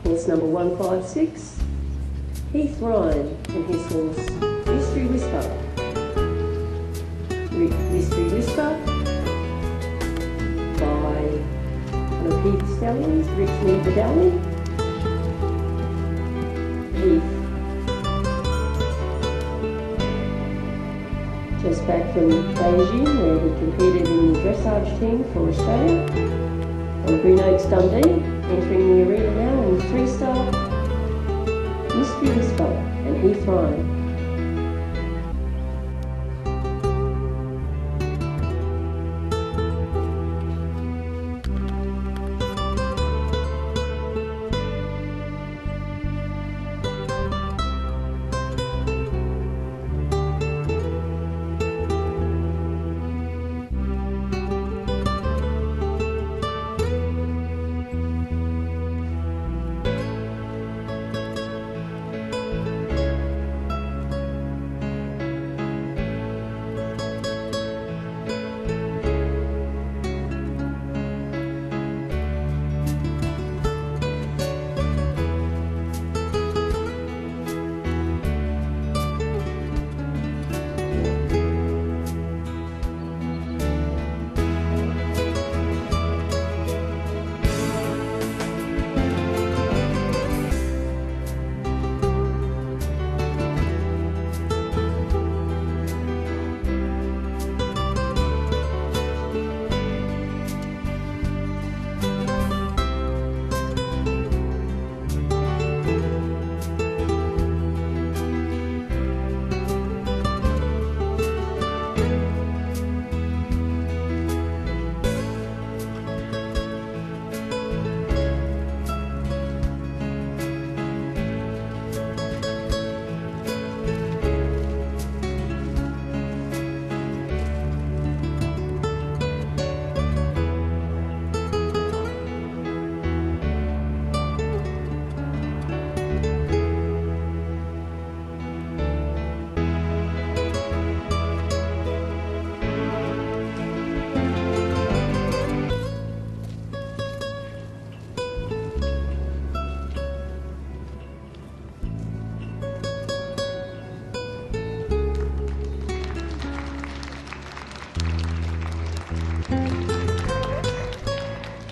Horse number 156, Heath Ryan and his horse Mystery Whisper. Mystery Whisper by one of Heath's stallions, Richmond Medallion. Heath, just back from Beijing where he competed in the dressage team for Australia. On Green Oaks Dundee, entering the arena now in 3-star Mystery Whisper and Heath Ryan.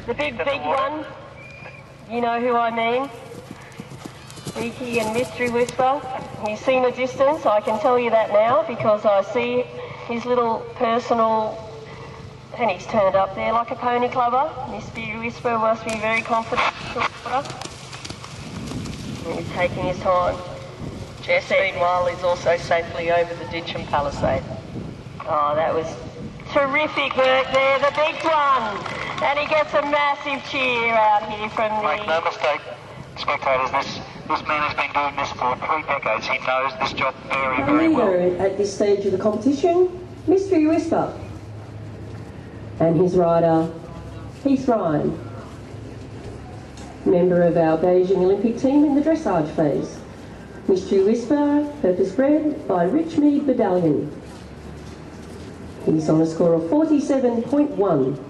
The big one, you know who I mean, Beaky and Mystery Whisper. He's seen a distance, I can tell you that now, because I see his little personal, and he's turned up there like a pony clubber. Mystery Whisper must be very confident. He's taking his time. Jess, meanwhile, is also safely over the ditch and palisade. Oh, that was terrific work there, the big one. And he gets a massive cheer out here from the... Make no mistake, spectators, this man has been doing this for 3 decades. He knows this job very, very well. At this stage of the competition, Mystery Whisper. And his rider, Heath Ryan, member of our Beijing Olympic team in the dressage phase. Mystery Whisper, purpose bred by Richmond Medallion. He's on a score of 47.1.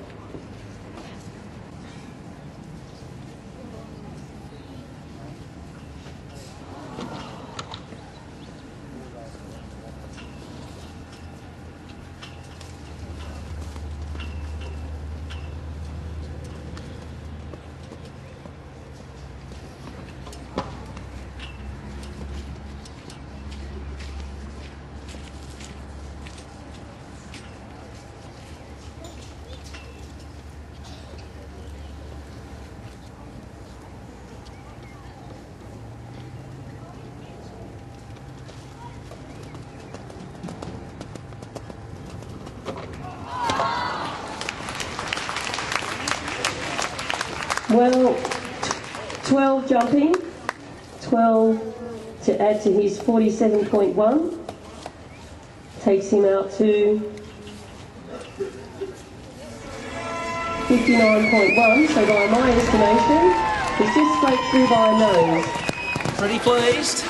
Well, 12 jumping, 12 to add to his 47.1, takes him out to 59.1, so by my estimation, he's just scraped through by a nose. Pretty pleased.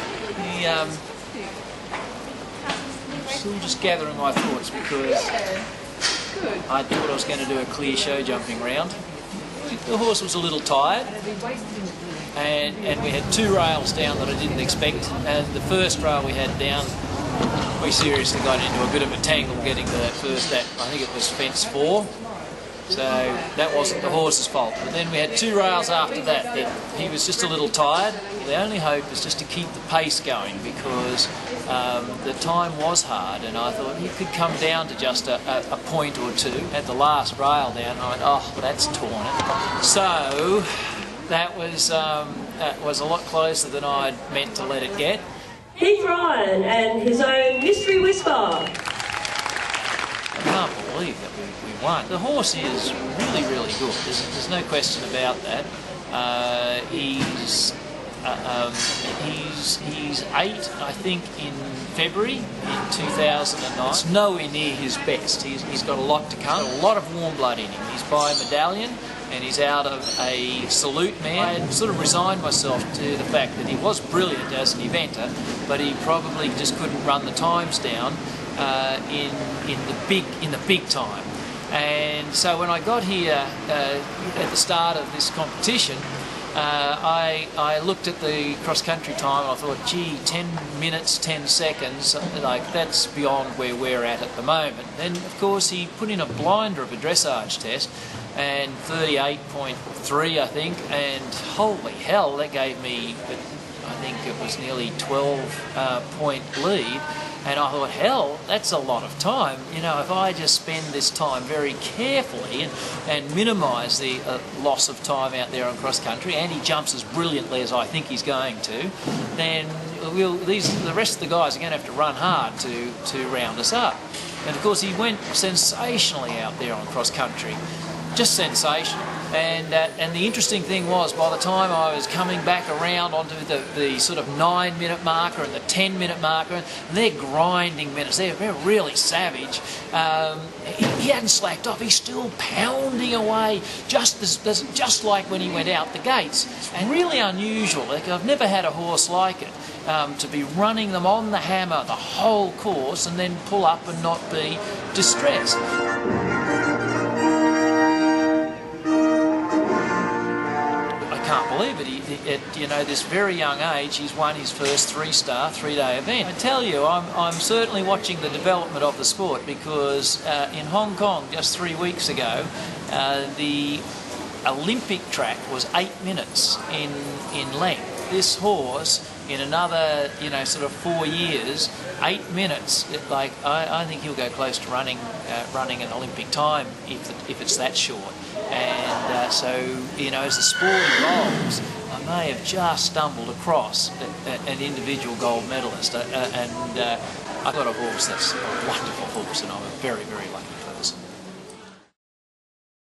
I'm still just gathering my thoughts because I thought I was going to do a clear show jumping round. The horse was a little tired, and we had 2 rails down that I didn't expect. And the first rail we had down, we seriously got into a bit of a tangle getting to that first, I think it was fence 4. So that wasn't the horse's fault. But then we had 2 rails after that he was just a little tired. The only hope was just to keep the pace going, because the time was hard, and I thought he could come down to just a point or 2. At the last rail down, I went, oh, that's torn it. So that was a lot closer than I'd meant to let it get. Heath Ryan and his own Mystery Whisper. I can't believe that we won. The horse is really, really good. There's no question about that. He's 8, I think, in February in 2009. It's nowhere near his best. He's got a lot to come. A lot of warm blood in him. He's by a medallion, and he's out of a salute man. I had sort of resigned myself to the fact that he was brilliant as an eventer, but he probably just couldn't run the times down in the big time. And so when I got here at the start of this competition, I looked at the cross-country time and I thought, gee, 10 minutes, 10 seconds, like that's beyond where we're at the moment. Then, of course, he put in a blinder of a dressage test, and 38.3, I think, and holy hell, that gave me, I think it was nearly 12-point lead. And I thought, hell, that's a lot of time. You know, if I just spend this time very carefully and minimise the loss of time out there on cross-country, and he jumps as brilliantly as I think he's going to, then the rest of the guys are going to have to run hard to round us up. And, of course, he went sensationally out there on cross-country. Just sensational. And the interesting thing was, by the time I was coming back around onto the sort of 9-minute marker and the 10-minute marker, and they're grinding minutes, they're really savage. He hadn't slacked off, he's still pounding away, just like when he went out the gates. And really unusual, like I've never had a horse like it, to be running them on the hammer the whole course and then pull up and not be distressed. Can't believe it. At this very young age, he's won his first 3-star 3-day event. I tell you, I'm certainly watching the development of the sport, because in Hong Kong just 3 weeks ago, the Olympic track was 8 minutes in length. This horse, in another sort of 4 years, 8 minutes. I think he'll go close to running an Olympic time if it's that short. And so as the sport evolves, I may have just stumbled across an individual gold medalist, and I've got a horse that's a wonderful horse, and I'm a very, very lucky person.